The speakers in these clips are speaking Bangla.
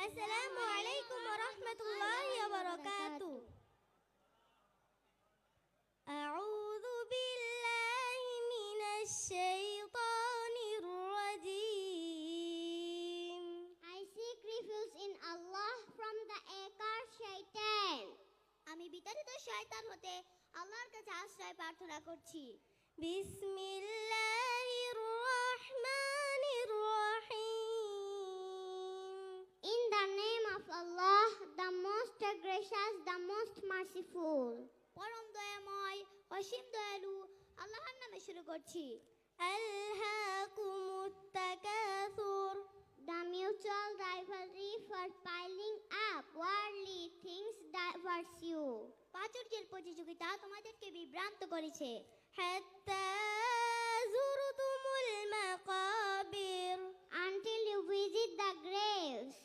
আসসালামু আলাইকুম ওয়া রাহমাতুল্লাহি ওয়া বারাকাতুহু। আউযু বিল্লাহি মিনাশ শাইতানির রাজীম। I seek refuge in Allah from the accursed shaitan. আমি বিতাড়িত শয়তান হতে আল্লাহর কাছে আশ্রয় প্রার্থনা করছি। বিসমিল্লাহির রাহমানির রহিম। In the name of Allah, the most gracious, the most merciful. পরম দয়াময়, অসীম দয়ালু আল্লাহর নামে শুরু করছি। আলহাকুমুত তাকাসুর। The mutual rivalry for piling up worldly things diverts you. প্রাচুর্যের প্রতিযোগিতা তোমাদেরকে বিভ্রান্ত করেছে। হাত্তা যুরতুমুল মাকাবির। Until you visit the graves.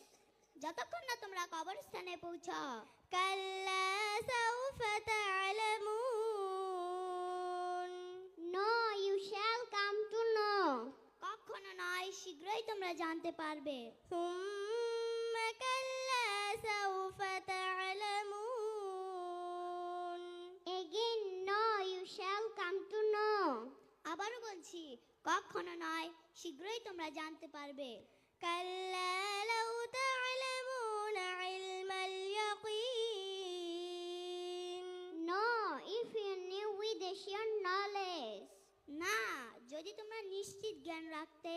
যতক্ষণ না তোমরা কবরস্থানে পৌঁছাও। কাল্লা সাউফা তা'লামুন। No, you shall come to know. কখনো নয়, শীঘ্রই তোমরা জানতে পারবে। সুম্মা কাল্লা সাউফা তা'লামুন। Again, no, you shall come to know. আবারও বলছি, কখনো নয়, শীঘ্রই তোমরা জানতে পারবে। কাল্লা লাউ তা'লামুনা ইলমাল ইয়াকিন। No, if you knew with a sure knowledge. না, যদি তোমরা নিশ্চিত জ্ঞান রাখতে।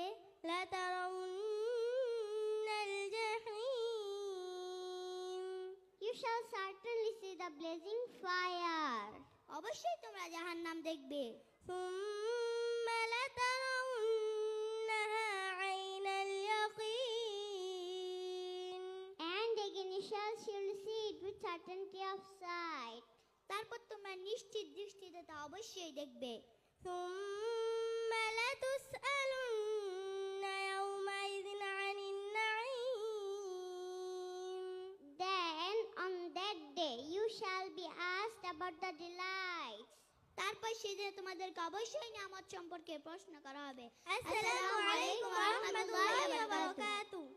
লাতারাউন্নাল জাহিম। You shall certainly see the blazing fire. অবশ্যই তোমরা জাহান্নাম দেখবে। সুম্মা লাতারাউন্নাহা আইনাল ইয়াকিন। And again you shall surely see it with certainty of sight. তারপর তোমরা নিশ্চিত দৃষ্টিতে তা অবশ্যই দেখবে। সুম্মা লাতুসআলুন্না ইয়াওমাইযিন আনিন Naim. Then on that day you shall be asked about the delights. তারপর সেদিন তোমাদেরকে অবশ্যই নিয়ামত সম্পর্কে প্রশ্ন করা হবে। আসসালামু আলাইকুম ওয়া রাহমাতুল্লাহি ওয়া বারাকাতুহু।